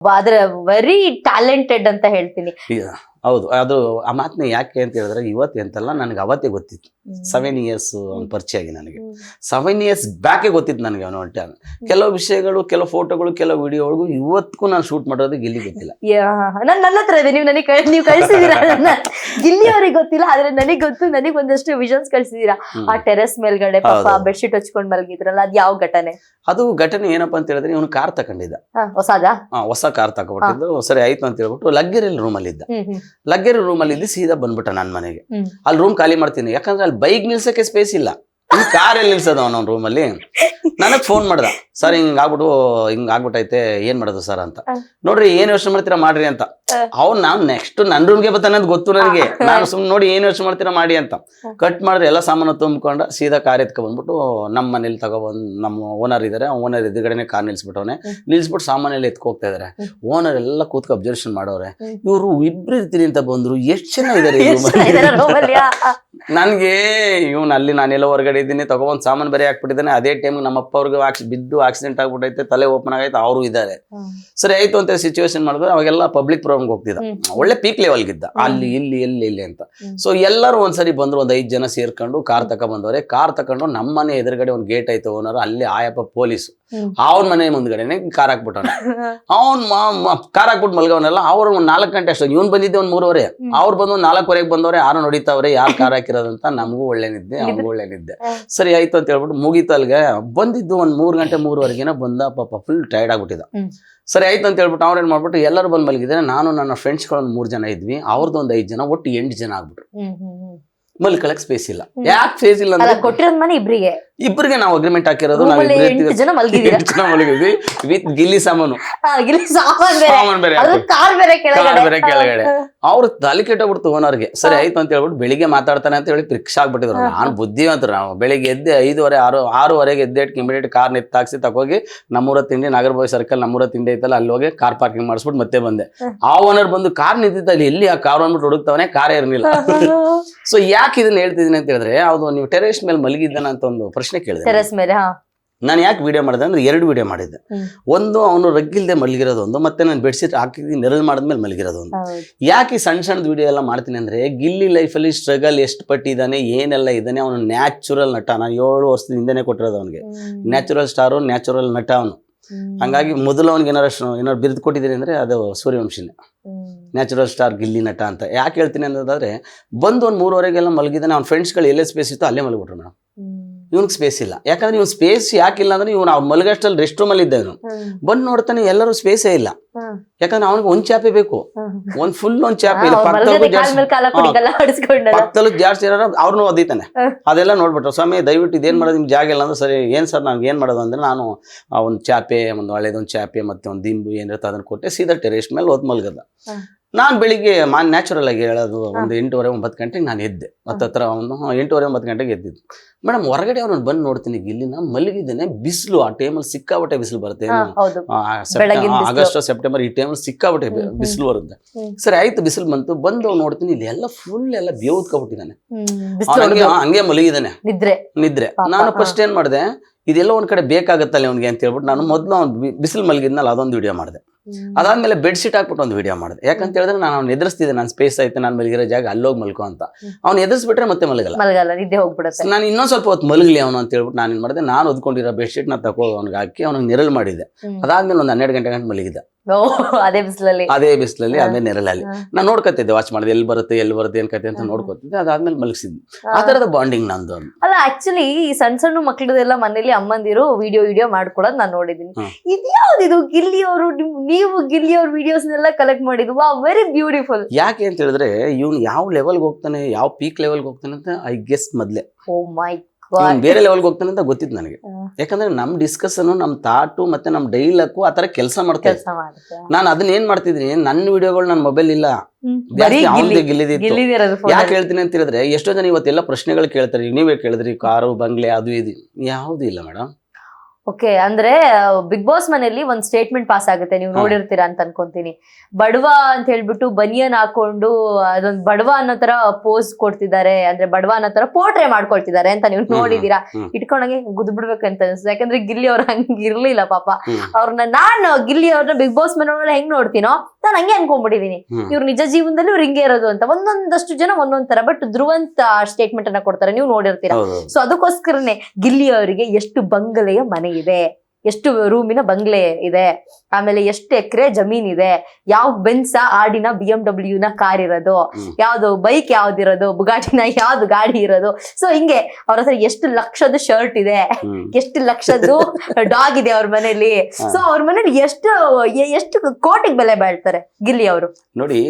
ಆದ್ರೆ very talented ಅಂತ ಹೇಳ್ತೀನಿ. ಹೌದು, ಅದು ಆ ಮಾತನ್ನ ಯಾಕೆ ಅಂತ ಹೇಳಿದ್ರೆ ಇವತ್ತು ಅಂತಲ್ಲ, ನನಗೆ ಅವತ್ತೇ ಗೊತ್ತಿತ್ತು. 7 years ಅವ್ನು ಪರಿಚಯ ಆಗಿ ನನಗೆ 7 years ಬ್ಯಾಕೆ ಗೊತ್ತಿತ್ತು ನನಗೆ ಅವನು ಹೊಂಟೆ. ಕೆಲವು ವಿಷಯಗಳು, ಕೆಲವು ಫೋಟೋಗಳು, ಕೆಲವು ವಿಡಿಯೋಗಳು ಇವತ್ತಿಗೂ ನಾನು ಶೂಟ್ ಮಾಡೋದು ಗಿಲ್ಲಿ ಗೊತ್ತಿಲ್ಲ. ನನ್ನ ಹತ್ರ ಇದೆ, ನೀವು ಕಳ್ಸಿದೀರಾ. ಗಿಲ್ಲಿ ಅವ್ರಿಗೆ ಗೊತ್ತಿಲ್ಲ, ಆದ್ರೆ ನನಗ್ ಗೊತ್ತು. ನನಗ್ ಒಂದಷ್ಟು ವಿಷನ್ಸ್ ಕಳ್ಸಿದೀರಾ. ಆ ಟೆರೆಸ್ ಮೇಲ್ಗಡೆ ಪಾಪ ಬೆಡ್ಶೀಟ್ ಹಚ್ಕೊಂಡ್ ಮಲಗಿದ್ರಲ್ಲ, ಅದ್ ಯಾವ ಘಟನೆ? ಅದು ಘಟನೆ ಏನಪ್ಪಾ ಅಂತ ಹೇಳಿದ್ರೆ, ಇವನು ಕಾರ್ ತಕೊಂಡಿದ್ದ, ಹೊಸ ಕಾರ್ ತಗೊಂಡ್ಬಿಟ್ಟಿದ್ದು. ಸರಿ ಆಯ್ತು ಅಂತ ಹೇಳ್ಬಿಟ್ಟು ಲಗ್ಗೆರಿ ರೂಮ್ ಅಲ್ಲಿ ಇದ್ದ. ಲಗ್ಗೆರಿ ರೂಮ್ ಅಲ್ಲಿ ಇದ್ದು ಸೀದಾ ಬಂದ್ಬಿಟ್ಟ ನನ್ನ ಮನೆಗೆ. ಅಲ್ಲಿ ರೂಮ್ ಖಾಲಿ ಮಾಡ್ತೀನಿ, ಯಾಕಂದ್ರೆ ಅಲ್ಲಿ ಬೈಕ್ ನಿಲ್ಸಕ್ಕೆ ಸ್ಪೇಸ್ ಇಲ್ಲ. ಕಾರ್ ಎಲ್ಲಿ ನಿಲ್ಸದ ಅವನ ರೂಮ್ ಅಲ್ಲಿ. ನನಗ್ ಫೋನ್ ಮಾಡ್ದ, ಸರ್ ಹಿಂಗ್ ಆಗ್ಬಿಟ್ಟೈತೆ, ಏನ್ ಮಾಡೋದು ಸರ್ ಅಂತ. ನೋಡ್ರಿ ಏನ್ ಯೋಚನೆ ಮಾಡ್ತೀರಾ ಮಾಡ್ರಿ ಅಂತ. ನಾನ್ ನೆಕ್ಸ್ಟ್ ನನ್ ರೂಮ್ಗೆ ಬರ್ತಾನೆ ಅಂತ ಗೊತ್ತು ನನಗೆ. ನಾನು ಸುಮ್ನೆ ನೋಡಿ ಏನ್ ಯೋಚನೆ ಮಾಡ್ತೀರಾ ಮಾಡಿ ಅಂತ ಕಟ್ ಮಾಡಿದ್ರೆ ಎಲ್ಲ ಸಾಮಾನು ತುಂಬಿಕೊಂಡ ಸೀದಾ ಕಾರ್ ಎತ್ಕೊ ಬಂದ್ಬಿಟ್ಟು ನಮ್ಮ ಮನೇಲಿ ತಗೊಬಂದ್, ನಮ್ಮ ಓನರ್ ಇದಾರೆ, ಓನರ್ ಎದುರುಗಡೆನೆ ಕಾರ್ ನಿಲ್ಸ್ಬಿಟ್ಟವನೆ. ನಿಲ್ಸ್ಬಿಟ್ಟು ಸಾಮಾನೆಲ್ಲ ಎತ್ಕೋಗ್ತಾ ಇದಾರೆ. ಓನರ್ ಎಲ್ಲ ಕೂತ್ಕೊ ಅಬ್ಸರ್ವೇಷನ್ ಮಾಡೋರೆ. ಇವ್ರು ಇಬ್ರು ಇರ್ತೀನಿ ಅಂತ ಬಂದ್ರು, ಎಷ್ಟ್ ಚೆನ್ನಾಗಿದ್ದಾರೆ. ನನ್ಗೆ ಇವ್ನು ಅಲ್ಲಿ ನಾನೆಲ್ಲ ಹೊರಗಡೆ ಇದ್ದೀನಿ, ತಗೊಬಂದ್ ಸಾಮಾನು ಬೇರೆ ಹಾಕ್ಬಿಟ್ಟಿದ್ದಾನೆ. ಅದೇ ಟೈಮ್ ನಮ್ಮ ಅಪ್ಪ ಅವ್ರಿಗೆ ಬಿದ್ದು ಆಕ್ಸಿಡೆಂಟ್ ಆಗ್ಬಿಟ್ಟೈತೆ, ತಲೆ ಓಪನ್ ಆಗೈತೆ, ಅವರು ಇದ್ದಾರೆ. ಸರಿ ಆಯ್ತು ಅಂತ ಸಿಚುವೇಶನ್ ಮಾಡಿದ್ರೆ ಅವಾಗೆಲ್ಲ ಪಬ್ಲಿಕ್ ಪ್ರೋಗ್ರಾಮ್ಗೆ ಹೋಗ್ತಿದ್ದ, ಒಳ್ಳೆ ಪೀಕ್ ಲೆವೆಲ್ಗಿದ್ದ. ಅಲ್ಲಿ ಇಲ್ಲಿ ಅಂತ. ಸೊ ಎಲ್ಲರೂ ಒಂದ್ಸರಿ ಬಂದ್ರು, ಒಂದ್ 5 ಜನ ಸೇರ್ಕೊಂಡು ಕಾರ್ ತಗೊಂಡ್ಬಂದವ್ರೆ. ಕಾರ್ ತಕೊಂಡು ನಮ್ಮ ಮನೆ ಎದುರುಗಡೆ ಒಂದ್ ಗೇಟ್ ಐತೆ ಓನರ್, ಅಲ್ಲಿ ಆಯಪ್ಪ ಪೊಲೀಸು ಅವ್ರ ಮನೆ ಮುಂದ್ಗಡೆನೆ ಕಾರ್ ಹಾಕ್ಬಿಟ್ಟವನ. ಅವ್ನ್ ಕಾರ್ ಹಾಕ್ಬಿಟ್ಟು ಮಲ್ಗವನೆಲ್ಲ. ಅವ್ರು 4 ಗಂಟೆ ಅಷ್ಟು, ಇವ್ನು ಬಂದಿದ್ದೆ ಒಂದ್ 3:30. ಅವ್ರು ಬಂದು 4:15 ಬಂದವ್ರೆ. ಯಾರು ನೋಡಿತಾವ್ರೆ, ಯಾರು ಕಾರ್ ಹಾಕಿರೋದಂತ. ನಮಗೂ ಒಳ್ಳೆ ನಿದ್ದೆ, ಅವ್ನಿಗೂ ಒಳ್ಳೆ ನಿದ್ದೆ. ಸರಿ ಆಯ್ತು ಅಂತ ಹೇಳ್ಬಿಟ್ಟು ಮುಗೀತು. ಅಲ್ಲಿಗೆ ಬಂದಿದ್ದು ಒಂದ್ 3 ಗಂಟೆ 3:15 ಬಂದ. ಪಾಪ ಫುಲ್ ಟೈರ್ಡ್ ಆಗ್ಬಿಟ್ಟಿದ. ಸರಿ ಆಯ್ತು ಅಂತ ಹೇಳ್ಬಿಟ್ಟು ಅವ್ರೇನ್ ಮಾಡ್ಬಿಟ್ಟು ಎಲ್ಲರೂ ಬಂದ್ ಮಲಗಿದ್ರೆ, ನಾನು ನನ್ನ ಫ್ರೆಂಡ್ಸ್ಗಳು 3 ಜನ ಇದ್ವಿ, ಅವ್ರದ್ದು ಒಂದು 5 ಜನ, ಒಟ್ಟು 8 ಜನ ಆಗ್ಬಿಟ್ರು. ಮಲ್ಕೊಳಕ್ ಸ್ಪೇಸ್ ಇಲ್ಲ. ಯಾಕೆ ಸ್ಪೇಸ್ ಇಲ್ಲ ಅಂದ್ರೆ ಕೊಟ್ಟಿರೋದ್ ಮನೆ ಇಬ್ಬರಿಗೆ ನಾವು ಅಗ್ರಿಮೆಂಟ್ ಹಾಕಿರೋದು. ನಾವು 8 ಜನ ಮಲಗಿದ್ವಿ ವಿತ್ ಗಿಲ್ಲಿ ಸಾಮಾನು ಬೇರೆ ಕೆಳಗಡೆ. ಅವ್ರು ತಲೆ ಕೆಟ್ಟೋಗ್ಬಿಡ್ತು ಓನರ್ಗೆ. ಸರಿ ಆಯ್ತು ಅಂತ ಹೇಳ್ಬಿಟ್ಟು ಬೆಳಿಗ್ಗೆ ಮಾತಾಡ್ತಾನೆ ಅಂತ ಹೇಳಿ ರಿಕ್ಷಾ ಆಗ್ಬಿಟ್ಟಿದ್ರು. ನಾನು ಬುದ್ಧಿವಂತರು. ನಾವು ಬೆಳಿಗ್ಗೆ ಎದ್ದೆ 5:30 ಎದ್ದೆಟ್ಗೆ ಇಮಿಡಿಯೇಟ್ ಕಾರ್ ನಿತ್ತಾಕ್ಸಿ ತಗೋಗಿ ನಮ್ಮೂರ ತಿಂಡಿ, ನಾಗರಬಾವಿ ಸರ್ಕಲ್ ನಮ್ಮೂರ ತಿಂಡಿ ಐತಲ್ಲ, ಅಲ್ಲಿ ಹೋಗಿ ಕಾರ್ ಪಾರ್ಕಿಂಗ್ ಮಾಡಿಸ್ಬಿಟ್ಟು ಮತ್ತೆ ಬಂದೆ. ಆ ಓನರ್ ಬಂದು ಕಾರ್ ನಿಂತಿದ್ದ, ಅಲ್ಲಿ ಎಲ್ಲಿ ಆ ಕಾರ್ ಅಂದ್ಬಿಟ್ಟು ಹುಡುಕ್ತಾವನೆ, ಕಾರೇ ಇರಲಿಲ್ಲ. ಸೊ ಯಾಕೆ ಇದನ್ನ ಹೇಳ್ತಿದ್ದೀನಿ ಅಂತ ಹೇಳಿದ್ರೆ, ಅದು ನೀವು ಟೆರೇಸ್ ಮೇಲೆ ಮಲಗಿದ್ದಾನ ಅಂತ ಒಂದು ಪ್ರಶ್ನೆ ಕೇಳಿದೆ. ನಾನು ಯಾಕೆ ವಿಡಿಯೋ ಮಾಡಿದೆ ಅಂದ್ರೆ 2 ವಿಡಿಯೋ ಮಾಡಿದ್ದೆ. ಒಂದು ಅವನು ರಗ್ಗಿಲ್ದೆ ಮಲಗಿರೋದು ಒಂದು, ಮತ್ತೆ ನಾನು ಬೆಡ್ಶೀಟ್ ಹಾಕಿ ನೆರಳು ಮಾಡಿದ್ಮೇಲೆ ಮಲಗಿರೋದು ಒಂದು. ಯಾಕೆ ಈ ಸಣ್ಣ ವಿಡಿಯೋ ಎಲ್ಲ ಮಾಡ್ತೀನಿ ಅಂದ್ರೆ, ಗಿಲ್ಲಿ ಲೈಫಲ್ಲಿ ಸ್ಟ್ರಗಲ್ ಎಷ್ಟು ಪಟ್ಟಿದ್ದಾನೆ, ಏನೆಲ್ಲ ಇದ್ದಾನೆ. ಅವನು ನ್ಯಾಚುರಲ್ ನಟ. ನಾನು 7 ವರ್ಷದ ಹಿಂದೆನೆ ಕೊಟ್ಟಿರೋದು ಅವನಿಗೆ. ನ್ಯಾಚುರಲ್ ಸ್ಟಾರು, ನ್ಯಾಚುರಲ್ ನಟ ಅವನು. ಹಂಗಾಗಿ ಮೊದಲು ಅವ್ನಿಗೆ ಏನಾರು ಬಿರುದು ಕೊಟ್ಟಿದ್ದೀನಿ ಅಂದ್ರೆ ಅದು ಸೂರ್ಯವಂಶಿನೇ, ನ್ಯಾಚುರಲ್ ಸ್ಟಾರ್ ಗಿಲ್ಲಿ ನಟ ಅಂತ. ಯಾಕೆ ಹೇಳ್ತೀನಿ ಅನ್ನೋದಾದ್ರೆ, ಬಂದು ಒಂದು 3:30 ಮಲಗಿದ್ದಾನೆ. ಅವ್ನ ಫ್ರೆಂಡ್ಸ್ಗಳು ಎಲ್ಲೇ ಸ್ಪೇಸ್ ಇತ್ತು ಅಲ್ಲೇ ಮಲಗಿಬಿಟ್ರು ಮೇಡಮ್. ಇವ್ನಿಗೆ ಸ್ಪೇಸ್ ಇಲ್ಲ. ಯಾಕಂದ್ರೆ ಇವ್ನು ಸ್ಪೇಸ್ ಯಾಕಿಲ್ಲ ಅಂದ್ರೆ, ಇವ್ನು ಅವ್ನು ಮಲಗಷ್ಟಲ್ಲಿ ರೆಸ್ಟ್ ರೂಮ್ ಅಲ್ಲಿ ಇದ್ದ. ಇವನು ಬಂದು ನೋಡ್ತಾನೆ ಎಲ್ಲರೂ ಸ್ಪೇಸೇ ಇಲ್ಲ. ಯಾಕಂದ್ರೆ ಅವ್ನಿಗೆ ಒಂದ್ ಚಾಪೆ ಬೇಕು, ಒಂದ್ ಫುಲ್ ಒಂದ್ ಚಾಪೆ ಇಲ್ಲ. ಪಕ್ಕದಲ್ಲೂ ಜಾಸ್ತಿ ಇರೋ ಅವ್ರನ್ನೂ ಒದಿತಾನೆ. ಅದೆಲ್ಲ ನೋಡ್ಬಿಟ್ರು, ಸ್ವಾಮಿ ದಯವಿಟ್ಟು ಇದೇನ್ ಮಾಡೋದು, ನಿಮ್ಗೆ ಜಾಗ ಇಲ್ಲ ಅಂದ್ರೆ. ಸರಿ ಏನ್ ಸರ್ ನನ್ಗೆ ಏನ್ ಮಾಡೋದು ಅಂದ್ರೆ, ನಾನು ಒಂದು ಚಾಪೆ, ಒಂದು ಹಳೇದೊಂದು ಚಾಪೆ ಮತ್ತೆ ಒಂದು ದಿಂಬು ಏನಿರುತ್ತೆ ಅದನ್ನ ಕೊಟ್ಟೆ, ಸೀದಾ ಟೆರೇಸ್ ಮೇಲೆ ಓದ್ ಮಲ್ಗದ. ನಾನು ಬೆಳಿಗ್ಗೆ ನ್ಯಾಚುರಲ್ ಆಗಿ ಹೇಳೋದು ಒಂದು 8:30-9 ಗಂಟೆಗೆ ನಾನು ಎದ್ದೆ. ಹತ್ರ ಒಂದು 8:30-9 ಗಂಟೆಗೆ ಎದ್ದಿದ್ದು ಮೇಡಮ್. ಹೊರಗಡೆ ಅವ್ರನ್ನ ಬಂದು ನೋಡ್ತೀನಿ, ಗಿಲ್ಲಿನ ಮಲಗಿದ್ದೇನೆ. ಬಿಸಿಲು ಆ ಟೈಮಲ್ಲಿ ಸಿಕ್ಕಾಬಟ್ಟೆ ಬಿಸಿಲು ಬರುತ್ತೆ. ಆಗಸ್ಟ್ ಸೆಪ್ಟೆಂಬರ್ ಈ ಟೈಮಲ್ಲಿ ಸಿಕ್ಕಾಬಟ್ಟೆ ಬಿಸಿಲು ಬರುತ್ತೆ. ಸರಿ ಆಯ್ತು, ಬಿಸಿಲು ಬಂದು ನೋಡ್ತೀನಿ, ಇಲ್ಲಿ ಎಲ್ಲ ಫುಲ್ ಎಲ್ಲ ಬೇವುತ್ಕೊಬಿಟ್ಟಿದ್ದಾನೆ. ಹಂಗೆ ಮಲಗಿದ್ದಾನೆ ನಿದ್ರೆ. ನಾನು ಫಸ್ಟ್ ಏನ್ ಮಾಡಿದೆ, ಇದೆಲ್ಲ ಒಂದ್ ಕಡೆ ಬೇಕಾಗತ್ತಲ್ಲ ಅವ್ನಿಗೆ ಅಂತ ಹೇಳ್ಬಿಟ್ಟು ನಾನು ಮೊದಲು ಅವ್ನು ಬಿಸಿಲು ಮಲಗಿದ್ನಲ್ಲ ಅದೊಂದು ವಿಡಿಯೋ ಮಾಡಿದೆ. ಅದಾದ್ಮೇಲೆ ಬೆಡ್ಶೀಟ್ ಹಾಕ್ಬಿಟ್ಟು ಒಂದು ವಿಡಿಯೋ ಮಾಡಿದೆ. ಯಾಕಂತ ಹೇಳಿದ್ರೆ ನಾನು ಅವ್ನು ಎದುರಿಸ್ತಿದ್ದೆ, ನಾನು ಸ್ಪೇಸ್ ಐತೆ, ನಾನು ಮಲಗಿರೋ ಜಾಗ ಅಲ್ಲೋಗಿ ಮಲ್ಕೋ ಅಂತ. ಅವ್ನು ಎದುರಿಸ್ಬಿಟ್ರೆ ಮತ್ತೆ ಮಲಗಲ್ಲ, ನಾನು ಇನ್ನೊಂದ್ ಸ್ವಲ್ಪ ಹೊತ್ತು ಮಲಗಲಿ ಅವನು ಅಂತ ಹೇಳ್ಬಿಟ್ಟು ನಾನು ಏನ್ ಮಾಡಿದೆ, ನಾನು ಓದ್ಕೊಂಡಿರೋ ಬೆಡ್ಶೀಟ್ ನ ತಗೋ ಅವ್ನಿಗೆ ಹಾಕಿ ಅವ್ನಿಗೆ ನೆರಳು ಮಾಡಿದೆ. ಅದಾದ್ಮೇಲೆ ಒಂದು 12 ಗಂಟೆ ಮಲಗಿದ್ದೆ. ಅದೇ ಬಿಸಿಲಲ್ಲಿ ಅದೇ ನೆರಳಲ್ಲಿ ನಾನು ನೋಡ್ಕೊತಿದ್ದೆ, ವಾಚ್ ಮಾಡಿದೆ, ಎಲ್ಲಿ ಬರುತ್ತೆ ಏನ್ ಕತೆ ಅಂತ ನೋಡ್ಕೊತಿದ್ದೆ. ಅದಾದ್ಮೇಲೆ ಮಲಗಿಸಿದ್ದೆ. ಆ ತರದ ಬಾಂಡಿಂಗ್ ನಂದು. ಅಲ್ಲ ಆಕ್ಚುಲಿ ಈ ಸಣ್ಣ ಮಕ್ಳದೆಲ್ಲ ಮನೇಲಿ ಅಮ್ಮಂದಿರು ವಿಡಿಯೋ ಮಾಡ್ಕೊಡೋದು ನಾನು ನೋಡಿದೀನಿ. ಇದ್ಯಾವ್ದಿದು ಗಿಲ್ಲಿ ಅವರು, ನೀವು ಗಿಲ್ಲಿ ಅವ್ರ ವಿಡಿಯೋಸ್ನೆಲ್ಲ ಕಲೆಕ್ಟ್ ಮಾಡಿದ್ವು, ವೆರಿ ಬ್ಯೂಟಿಫುಲ್. ಯಾಕೆ ಅಂತ ಹೇಳಿದ್ರೆ, ಇವ್ನು ಯಾವ ಲೆವೆಲ್ಗೆ ಹೋಗ್ತಾನೆ, ಯಾವ ಪೀಕ್ ಲೆವೆಲ್ಗೆ ಹೋಗ್ತಾನೆ ಅಂತ ಐ ಗೆಸ್ ಮೊದ್ಲೆ. ಓ ಮೈ ಬೇರೆ ಲೆವೆಲ್ಗೆ ಹೋಗ್ತಾನೆ ಅಂತ ಗೊತ್ತಿತ್ತು ನನಗೆ. ಯಾಕಂದ್ರೆ ನಮ್ ಡಿಸ್ಕಷನ್, ನಮ್ ಥಾಟು ಮತ್ತೆ ನಮ್ ಡೈಲಾಗು ಆತರ ಕೆಲಸ ಮಾಡ್ತೇವೆ. ನಾನು ಅದನ್ನ ಏನ್ ಮಾಡ್ತಿದ್ದೀನಿ, ನನ್ನ ವಿಡಿಯೋಗಳು ನನ್ನ ಮೊಬೈಲ್ ಇಲ್ಲ, ಗಿಲ್ಲಿದಿತ್ತು. ಯಾಕೆ ಹೇಳ್ತೀನಿ ಅಂತ ಹೇಳಿದ್ರೆ, ಎಷ್ಟೋ ಜನ ಇವತ್ತೆಲ್ಲ ಪ್ರಶ್ನೆಗಳು ಕೇಳ್ತಾರೆ. ನೀವೇ ಕೇಳಿದ್ರಿ, ಕಾರು ಬಂಗ್ಲೆ ಅದು ಇದು, ಯಾವ್ದು ಇಲ್ಲ ಮೇಡಮ್. ಓಕೆ, ಅಂದ್ರೆ ಬಿಗ್ ಬಾಸ್ ಮನೆಯಲ್ಲಿ ಒಂದ್ ಸ್ಟೇಟ್ಮೆಂಟ್ ಪಾಸ್ ಆಗುತ್ತೆ, ನೀವು ನೋಡಿರ್ತೀರಾ ಅಂತ ಅನ್ಕೊಂತೀನಿ. ಬಡವ ಅಂತ ಹೇಳ್ಬಿಟ್ಟು ಬನಿಯನ್ ಹಾಕೊಂಡು ಅದೊಂದ್ ಬಡವ ಅನ್ನೋ ತರ ಪೋಸ್ ಕೊಡ್ತಿದ್ದಾರೆ, ಅಂದ್ರೆ ಬಡವ ಅನ್ನೋ ತರ ಪೋರ್ಟ್ರೇ ಮಾಡ್ಕೊಳ್ತಿದ್ದಾರೆ ಅಂತ ನೀವು ನೋಡಿದೀರಾ. ಇಟ್ಕೊಂಡಂಗೆ ಗುದ್ ಬಿಡ್ಬೇಕಂತ ಅನ್ಸುತ್ತೆ. ಯಾಕಂದ್ರೆ ಗಿಲ್ಲಿ ಅವ್ರ ಹಂಗಿರ್ಲಿಲ್ಲ ಪಾಪ. ಅವ್ರನ್ನ ನಾನು ಗಿಲ್ಲಿ ಅವ್ರನ್ನ ಬಿಗ್ ಬಾಸ್ ಮನೆಯೊಳಗೆ ಹೆಂಗ್ ನೋಡ್ತೀನೋ ನಾನು ಹಂಗೆ ಅನ್ಕೊಂಡ್ಬಿಟ್ಟಿದೀನಿ. ಇವ್ರು ನಿಜ ಜೀವನದಲ್ಲಿ ಇವ್ರು ಹಿಂಗೆ ಇರೋದು ಅಂತ. ಒಂದೊಂದಷ್ಟು ಜನ ಒಂದೊಂದ್ ತರ, ಬಟ್ ಧ್ರುವಂತ ಸ್ಟೇಟ್ಮೆಂಟ್ ಅನ್ನ ಕೊಡ್ತಾರೆ, ನೀವು ನೋಡಿರ್ತೀರಾ. ಸೊ ಅದಕ್ಕೋಸ್ಕರನೇ ಗಿಲ್ಲಿ ಅವರಿಗೆ ಎಷ್ಟು ಬಂಗಲೆಯ ಮನೆ ಇದೆ, ಎಷ್ಟು ರೂಮಿನ ಬಂಗ್ಲೆ ಇದೆ, ಆಮೇಲೆ ಎಷ್ಟು ಎಕರೆ ಜಮೀನ್ ಇದೆ, ಯಾವ ಬೆನ್ಸ ಆಡಿನ BMW ನ ಕಾರ್ ಇರೋದು, ಯಾವ್ದು ಬೈಕ್ ಯಾವ್ದಿರೋದು, ಬುಗಾಟಿನ ಯಾವ್ದು ಗಾಡಿ ಇರೋದು. ಸೊ ಹಿಂಗೆ ಅವ್ರ ಹತ್ರ ಎಷ್ಟು ಲಕ್ಷದ ಶರ್ಟ್ ಇದೆ, ಎಷ್ಟು ಲಕ್ಷದ್ದು ಡಾಗ್ ಇದೆ ಅವ್ರ ಮನೇಲಿ. ಸೊ ಅವ್ರ ಮನೇಲಿ ಎಷ್ಟು ಕೋಟಿಗೆ ಬೆಲೆ ಬಾಳ್ತಾರೆ ಗಿಲ್ಲಿ ಅವರು. ನೋಡಿ,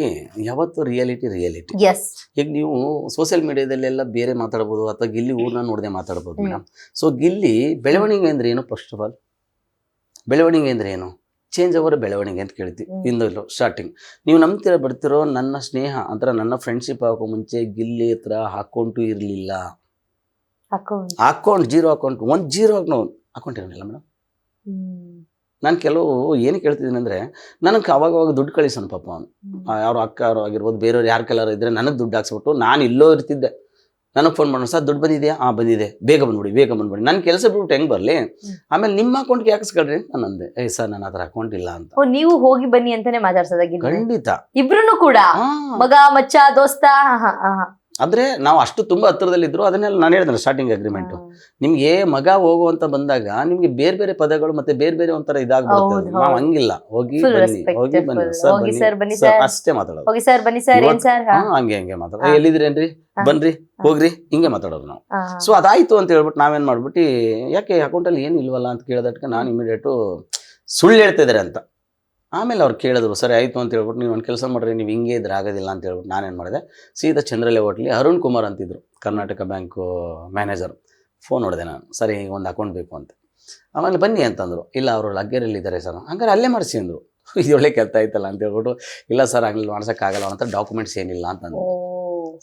ಯಾವತ್ತು ರಿಯಾಲಿಟಿ. ಎಸ್, ಈಗ ನೀವು ಸೋಷಿಯಲ್ ಮೀಡಿಯಾದಲ್ಲೆಲ್ಲ ಬೇರೆ ಮಾತಾಡ್ಬೋದು, ಅಥವಾ ಗಿಲ್ಲಿ ಊರ್ನ ನೋಡದೆ ಮಾತಾಡ್ಬೋದು ಮೇಡಮ್. ಸೊ ಗಿಲ್ಲಿ ಬೆಳವಣಿಗೆ ಅಂದ್ರೆ ಏನು? ಫಸ್ಟ್ ಆಫ್ ಆಲ್ ಬೆಳವಣಿಗೆ ಅಂದ್ರೆ ಏನು? ಚೇಂಜ್ ಅವರ ಬೆಳವಣಿಗೆ ಅಂತ ಕೇಳ್ತೀವಿ ಇಂದಲ್ಲೂ ಸ್ಟಾರ್ಟಿಂಗ್. ನೀವು ನಂಬ್ತಿರೋ ಬರ್ತಿರೋ, ನನ್ನ ಸ್ನೇಹ ಅಂದ್ರೆ ನನ್ನ ಫ್ರೆಂಡ್ಶಿಪ್ ಆಗೋ ಮುಂಚೆ ಗಿಲ್ಲಿ ಹತ್ರ ಅಕೌಂಟು ಇರಲಿಲ್ಲ. ಅಕೌಂಟ್ ಜೀರೋ ಅಕೌಂಟ್, ಒಂದು ಜೀರೋ ಅಕೌಂಟ್ ಇರಲಿಲ್ಲ ಮೇಡಮ್. ನಾನು ಕೆಲವು ಏನು ಕೇಳ್ತಿದ್ದೀನಿ ಅಂದರೆ, ನನಗೆ ಅವಾಗ ದುಡ್ಡು ಕಳಿಸೋಣ ಪಾಪ ಅವನು, ಯಾರು ಅಕ್ಕ ಅವರು ಆಗಿರ್ಬೋದು, ಬೇರೆಯವ್ರು ಯಾರು ಕೆಲವರು ಇದ್ದರೆ ನನಗೆ ದುಡ್ಡು ಹಾಕ್ಸ್ಬಿಟ್ಟು ನಾನು ಇಲ್ಲೋ ಇರ್ತಿದ್ದೆ. ನನಗೆ ಫೋನ್ ಮಾಡೋಣ, ಸರ್ ದುಡ್ಡು ಬಂದಿದೆಯಾ? ಬಂದಿದೆ, ಬೇಗ ಬಂದ್ಬಿಡಿ. ನನ್ನ ಕೆಲಸ ಬಿಟ್ಬಿಟ್ಟು ಹೆಂಗೆ ಬರಲಿ, ಆಮೇಲೆ ನಿಮ್ಮ ಅಕೌಂಟ್ಗೆ ಹಾಕಿಸ್ಕೊಳ್ರಿ ನಾನು ಅಂದೆ. ಸರ್ ನನ್ನ ಹತ್ರ ಅಕೌಂಟ್ ಇಲ್ಲ ಅಂತ. ನೀವು ಹೋಗಿ ಬನ್ನಿ ಅಂತಾನೆ ಮಾತಾಡ್ಸೋದ? ಖಂಡಿತ, ಇಬ್ರು ಕೂಡ ಮಗ ಮಚ್ಚ ದೋಸ್ತ. ಅಂದ್ರೆ ನಾವು ಅಷ್ಟು ತುಂಬಾ ಹತ್ತಿರದಲ್ಲಿದ್ರು. ಅದನ್ನೆಲ್ಲ ನಾನು ಹೇಳಿದ್ರೆ ಸ್ಟಾರ್ಟಿಂಗ್ ಅಗ್ರಿಮೆಂಟ್, ನಿಮ್ಗೆ ಮಗ ಹೋಗುವಂತ ಬಂದಾಗ ನಿಮ್ಗೆ ಬೇರೆ ಬೇರೆ ಪದಗಳು ಮತ್ತೆ ಬೇರೆ ಬೇರೆ ಒಂಥರ ಇದಾಗ್ಬಿಡುತ್ತೆ. ನಾವು ಹಂಗಿಲ್ಲ, ಹೋಗಿ ಬನ್ನಿ ಸರ್ ಬನ್ನಿ ಅಷ್ಟೇ ಮಾತಾಡೋದು. ಹಂಗೆ ಮಾತಾಡೋದು. ಎಲ್ಲಿದ್ರೇನ್ರಿ, ಬನ್ರಿ ಹೋಗ್ರಿ, ಹಿಂಗೆ ಮಾತಾಡೋದು ನಾವು. ಸೊ ಅದಾಯ್ತು ಅಂತ ಹೇಳ್ಬಿಟ್ಟು ನಾವೇನ್ ಮಾಡ್ಬಿಟ್ಟು, ಯಾಕೆ ಅಕೌಂಟಲ್ಲಿ ಏನು ಇಲ್ವಲ್ಲ ಅಂತ ಕೇಳೋದಕ್ಕೆ ನಾನು ಇಮಿಡಿಯೇಟು ಸುಳ್ಳು ಹೇಳ್ತಾ ಇದಾರೆ ಅಂತ. ಆಮೇಲೆ ಅವ್ರು ಕೇಳಿದ್ರು, ಸರಿ ಆಯಿತು ಅಂತ ಹೇಳ್ಬಿಟ್ಟು, ನೀವು ಒಂದು ಕೆಲಸ ಮಾಡಿರಿ, ನೀವು ಹಿಂಗೆ ಇದ್ರೆ ಆಗೋದಿಲ್ಲ ಅಂತ ಹೇಳ್ಬಿಟ್ಟು ನಾನೇನು ಮಾಡಿದೆ, ಸೀದಾ ಚಂದ್ರಲೆ ಹೋಟ್ಲಿ ಅರುಣ್ ಕುಮಾರ್ ಅಂತಿದ್ರು, ಕರ್ನಾಟಕ ಬ್ಯಾಂಕು ಮ್ಯಾನೇಜರ್. ಫೋನ್ ಹೊಡೆದೆ ನಾನು, ಸರಿ ಒಂದು ಅಕೌಂಟ್ ಬೇಕು ಅಂತ. ಆಮೇಲೆ ಬನ್ನಿ ಅಂತಂದರು. ಇಲ್ಲ ಅವರು ಲಗ್ಗೆರಲ್ಲಿದ್ದಾರೆ ಸರ್. ಹಂಗಾರೆ ಅಲ್ಲೇ ಮಾಡಿಸಿ ಅಂದರು. ಇದು ಒಳ್ಳೆ ಕೆಲಸ ಆಯ್ತಲ್ಲ ಅಂತ ಹೇಳ್ಬಿಟ್ಟು, ಇಲ್ಲ ಸರ್ ಆಗಲಿ ಮಾಡ್ಸೋಕ್ಕಾಗಲ್ಲ ಅಂತ, ಡಾಕ್ಯುಮೆಂಟ್ಸ್ ಏನಿಲ್ಲ ಅಂತಂದರು.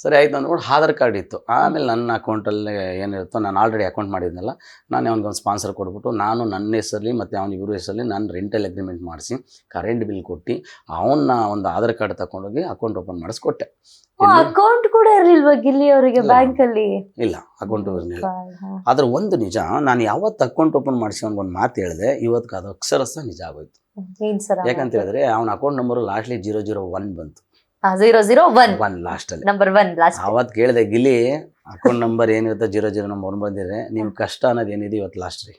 ಸರಿ ಆಯ್ತು ಅಂದ್ಬಿಟ್ಟು ಆಧಾರ್ ಕಾರ್ಡ್ ಇತ್ತು. ಆಮೇಲೆ ನನ್ನ ಅಕೌಂಟಲ್ಲಿ ಏನಿರುತ್ತೋ, ನಾನು ಆಲ್ರೆಡಿ ಅಕೌಂಟ್ ಮಾಡಿದ್ನಲ್ಲ, ನಾನು ಅವ್ನಿಗೊಂದು ಸ್ಪಾನ್ಸರ್ ಕೊಟ್ಬಿಟ್ಟು, ನಾನು ನನ್ನ ಹೆಸರಲ್ಲಿ ಮತ್ತು ಅವ್ನ ಇಬ್ಬರು ಹೆಸರಲ್ಲಿ ನಾನು ರೆಂಟಲ್ ಅಗ್ರಿಮೆಂಟ್ ಮಾಡಿಸಿ, ಕರೆಂಟ್ ಬಿಲ್ ಕೊಟ್ಟು, ಅವನ್ನ ಒಂದು ಆಧಾರ್ ಕಾರ್ಡ್ ತಗೊಂಡೋಗಿ ಅಕೌಂಟ್ ಓಪನ್ ಮಾಡಿಸ್ಕೊಟ್ಟೆ. ಅಕೌಂಟ್ ಕೂಡ ಇರಲಿಲ್ವಾ ಗಿಲ್ಲಿ ಅವರಿಗೆ ಬ್ಯಾಂಕ್ ಅಲ್ಲಿ? ಇಲ್ಲ, ಅಕೌಂಟ್ ಇರಲಿಲ್ಲ. ಆದ್ರೆ ಒಂದು ನಿಜ, ನಾನು ಯಾವತ್ತು ಅಕೌಂಟ್ ಓಪನ್ ಮಾಡಿಸಿ ಅವ್ನಿಗೊಂದು ಮಾತು ಹೇಳಿದೆ, ಇವತ್ತು ಅದು ಅಕ್ಷರಶಃ ನಿಜ ಆಗೋಯ್ತು. ಯಾಕಂತ ಹೇಳಿದ್ರೆ, ಅವನ ಅಕೌಂಟ್ ನಂಬರ್ ಲಾಸ್ಟ್ಲಿ 001 ಬಂತು. 001 ಲಾಸ್ಟ್ ಅಲ್ಲಿ ನಂಬರ್ 1 ಲಾಸ್ಟ್. ಅವತ್ತು ಕೇಳಿದೆ, ಗಿಲ್ಲಿ ಅಕೌಂಟ್ ನಂಬರ್ ಏನಿರುತ್ತೆ 00 ನಂಬರ್ 1 ಬಂದಿದೆ, ನಿಮ್ ಕಷ್ಟ ಅನ್ನೋದು ಏನಿದೆ ಇವತ್ತು ಲಾಸ್ಟ್ ರೀ,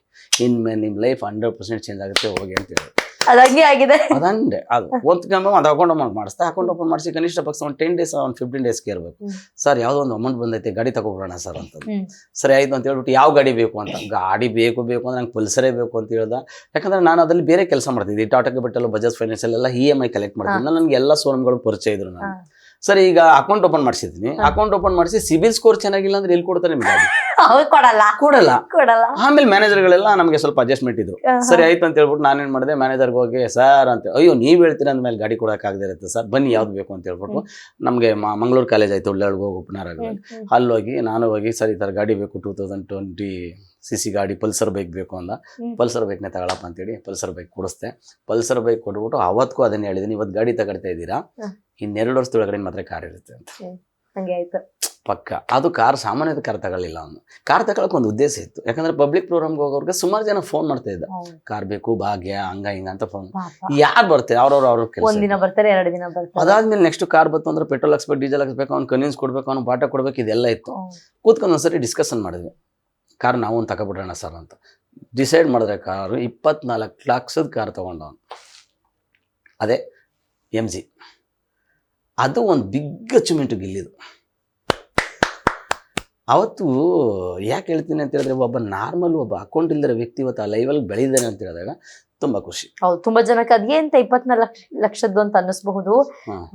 ಇನ್ಮೇಲೆ ನಿಮ್ಮ ಲೈಫ್ 100% ಚೇಂಜ್ ಆಗುತ್ತೆ, ಹೋಗಿ ಅಂತ ಹೇಳಿ. ಅದಂಗೆ ಆಗಿದೆ. ಅದಂಡೆ ಅದು ಒಂದು ಅಕೌಂಟ್ ಓಪನ್ ಮಾಡಿಸ್ತಾ, ಅಕೌಂಟ್ ಓಪನ್ ಮಾಡಿಸಿ ಕನಿಷ್ಠ ಪಕ್ಷ ಒಂದು 10 days, ಒಂದು 15 daysಗೆ ಇರಬೇಕು. ಸರ್ ಯಾವುದೋ ಒಂದು ಅಮೌಂಟ್ ಬಂದೈತೆ, ಗಾಡಿ ತಗೊಬಿಡೋಣ ಸರ್ ಅಂತ. ಸರಿ ಆಯ್ತು ಅಂತ ಹೇಳ್ಬಿಟ್ಟು, ಯಾವ ಗಾಡಿ ಬೇಕು ಅಂತ, ಗಾಡಿ ಬೇಕು ಅಂದ್ರೆ ನಂಗೆ ಪಲ್ಸರೇ ಬೇಕು ಅಂತ ಹೇಳ್ದ. ಯಾಕಂದ್ರೆ ನಾನು ಅದ್ರಲ್ಲಿ ಬೇರೆ ಕೆಲಸ ಮಾಡ್ತಿದ್ದೆ, ಟಾಟಾ ಕ್ಯಾಪಿಟಲ್, ಬಜಾಜ್ ಫೈನಾನ್ಸಲ್ಲೆಲ್ಲ EMI ಕಲೆಕ್ಟ್ ಮಾಡ್ತಿದ್ದೆ. ನನಗೆ ಎಲ್ಲ ಶೋರೂಮ್ಗಳು ಪರಿಚಯ ಇದ್ರು. ನಾನು ಸರಿ ಈಗ ಅಕೌಂಟ್ ಓಪನ್ ಮಾಡಿಸಿದ್ದೀನಿ. ಅಕೌಂಟ್ ಓಪನ್ ಮಾಡಿಸಿ ಸಿಬಿಲ್ ಸ್ಕೋರ್ ಚೆನ್ನಾಗಿಲ್ಲ ಅಂದ್ರೆ ಎಲ್ಲಿ ಕೊಡ್ತಾರೆ ನಿಮ್ಗೆ? ಕೊಡಲ್ಲ. ಆಮೇಲೆ ಮ್ಯಾನೇಜರ್ಗಳೆಲ್ಲ ನಮಗೆ ಸ್ವಲ್ಪ ಅಡ್ಜಸ್ಟ್ಮೆಂಟ್ ಇದ್ರು. ಸರಿ ಆಯ್ತು ಅಂತ ಹೇಳ್ಬಿಟ್ಟು ನಾನೇನ್ ಮಾಡಿದೆ, ಮ್ಯಾನೇಜರ್ಗೆ ಹೋಗಿ, ಸರ್ ಅಂತ, ಅಯ್ಯೋ ನೀವ್ ಹೇಳ್ತೀರ ಅಂದ್ಮೇಲೆ ಗಾಡಿ ಕೊಡೋಕ್ಕಾಗದೇ ಇರುತ್ತೆ ಸರ್, ಬನ್ನಿ ಯಾವ್ದು ಬೇಕು ಅಂತ ಹೇಳ್ಬಿಟ್ಟು, ನಮಗೆ ಮಂಗಳೂರು ಕಾಲೇಜ್ ಆಯ್ತು ಒಳ್ಳೆಳ್ಗೆ ಹೋಗಿ ಉಪನಾರಗಳಲ್ಲಿ, ಅಲ್ಲೋಗಿ ನಾನು ಹೋಗಿ, ಸರ್ ಈ ಥರ ಗಾಡಿ ಬೇಕು, 2020 CC ಗಾಡಿ, ಪಲ್ಸರ್ ಬೈಕ್ ಬೇಕು ಅಂದ. ಪಲ್ಸರ್ ಬೈಕ್ನೇ ತಗೊಳಪ್ಪ ಅಂತೇಳಿ ಪಲ್ಸರ್ ಬೈಕ್ ಕೊಡಿಸ್ದೆ. ಪಲ್ಸರ್ ಬೈಕ್ ಕೊಟ್ಬಿಟ್ಟು ಅವತ್ತಿಗೂ ಅದನ್ನೇ ಹೇಳಿದ್ದೀನಿ, ಇವತ್ತು ಗಾಡಿ ತಗೊಳ್ತಾ ಇದ್ದೀರಾ, ಇನ್ನು 2 ವರ್ಷದೊಳಗಡೆ ಮಾತ್ರ ಕಾರ್ ಇರುತ್ತೆ ಅಂತ. ಪಕ್ಕ ಅದು ಕಾರ್, ಸಾಮಾನ್ಯದ ಕಾರ್ ತಗೊಳ್ಳಿಲ್ಲ ಅವನು. ಕಾರ್ ತಗೊಳಕ್ ಒಂದು ಉದ್ದೇಶ ಇತ್ತು. ಯಾಕಂದ್ರೆ ಪಬ್ಲಿಕ್ ಪ್ರೋಗ್ರಾಮ್ಗೆ ಹೋಗೋರ್ಗೆ ಸುಮಾರು ಜನ ಫೋನ್ ಮಾಡ್ತಾ ಇದ್ದ, ಕಾರ್ ಬೇಕು, ಭಾಗ್ಯ, ಹಂಗ ಹಿಂಗ ಅಂತ ಫೋನ್. ಯಾರು ಬರ್ತಾರೆ, ಅವ್ರ ಕೆಲಸ. ಅದಾದ್ಮೇಲೆ ನೆಕ್ಸ್ಟ್ ಕಾರ್ ಬಂತು ಅಂದ್ರೆ ಪೆಟ್ರೋಲ್ ಹಾಕ್ಸ್ಬೇಕು, ಡೀಸೆಲ್ ಹಾಕ್ಸ್ಬೇಕು, ಅವ್ನು ಕನ್ವಿನ್ಸ್ ಕೊಡ್ಬೇಕು, ಅವ್ನು ಬಾಟ ಕೊಡ್ಬೇಕು, ಇದೆಲ್ಲ ಇತ್ತು. ಕೂತ್ಕೊಂಡು ಒಂದ್ಸರಿ ಡಿಸ್ಕಷನ್ ಮಾಡಿದ್ವಿ, ಕಾರ್ ನಾವು ಒಂದು ತಗೊಬಿಡೋಣ ಸರ್ ಅಂತ ಡಿಸೈಡ್ ಮಾಡಿದ್ರೆ. ಕಾರು 24 ಲಕ್ಷದ ಕಾರ್ ತಗೊಂಡವನು, ಅದೇ MG. ಅದು ಒಂದು ಬಿಗ್ ಅಚೀವ್ಮೆಂಟ್ ಗಿಲ್ಲಿದು. ಅವತ್ತು ಯಾಕೆ ಹೇಳ್ತೀನಿ ಅಂತ ಹೇಳಿದ್ರೆ, ಒಬ್ಬ ನಾರ್ಮಲ್ ಒಬ್ಬ ಅಕೌಂಟ್ ಇಲ್ದಿರೋ ವ್ಯಕ್ತಿ ಇವತ್ತು ಆ ಲೈವಲ್ಲಿ ಬೆಳೆದಿದ್ದಾನೆ ಅಂತ ಹೇಳಿದಾಗ ತುಂಬಾ ಖುಷಿ. ಹೌದು, ತುಂಬಾ ಜನಕ್ಕೆ ಅದೇ ಅಂತ 24 ಲಕ್ಷದ್ದು ಅಂತ ಅನ್ನಿಸ್ಬಹುದು.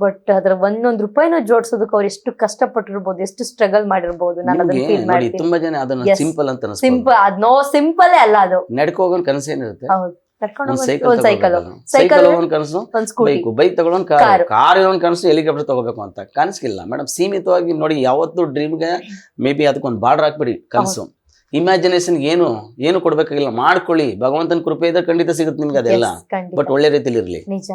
ಬಟ್ ಅದ್ರ ಒಂದೊಂದು ರೂಪಾಯಿನೂ ಜೋಡಿಸೋದಕ್ಕೆ ಅವ್ರು ಎಷ್ಟು ಕಷ್ಟಪಟ್ಟಿರ್ಬೋದು, ಎಷ್ಟು ಸ್ಟ್ರಗಲ್ ಮಾಡಿರ್ಬೋದು. ನಾನು ಅದನ್ನ ಫೀಲ್ ಮಾಡ್ತೀನಿ. ತುಂಬಾ ಜನ ಅದನ್ನ ಸಿಂಪಲ್ ಅಂತ ಅನ್ಸುತ್ತೆ. ಸಿಂಪಲ್, ಅದ್ ನೋ ಸಿಂಪಲ್ ಅಲ್ಲ ಅದು. ನಡ್ಕೋಗೋ ಕನಸೇನಿರುತ್ತೆ, ಸೈಕಲ್ ಕನಸು, ಬೈಕ್ ತಗೊಳ್ಳೋನ್ ಕಾರ್ ಇರೋನ್ ಕನಸು, ಹೆಲಿಕಾಪ್ಟರ್ ತಗೋಬೇಕು ಅಂತ ಕನಸಿಲ್ಲ ಮೇಡಮ್. ಸೀಮಿತವಾಗಿ ನೋಡಿ, ಯಾವತ್ತು ಡ್ರೀಮ್ಗೆ ಮೇ ಬಿ ಅದಕ್ಕೊಂದು ಬಾರ್ಡರ್ ಹಾಕ್ಬಿಡಿ ಕನಸು. ಇಮ್ಯಾಜಿನೇಷನ್ ಏನು ಕೊಡ್ಬೇಕಾಗಿಲ್ಲ, ಮಾಡ್ಕೊಳ್ಳಿ, ಭಗವಂತನ ಕೃಪೆ ಇದ್ರೆ ಖಂಡಿತ ಸಿಗುತ್ತೆ ನಿಮ್ಗೆ ಅದೆಲ್ಲ. Yes, ಖಂಡಿತ. ಬಟ್ ಒಳ್ಳೆ ರೀತಿಲಿ ಇರ್ಲಿ. ನಿಜ.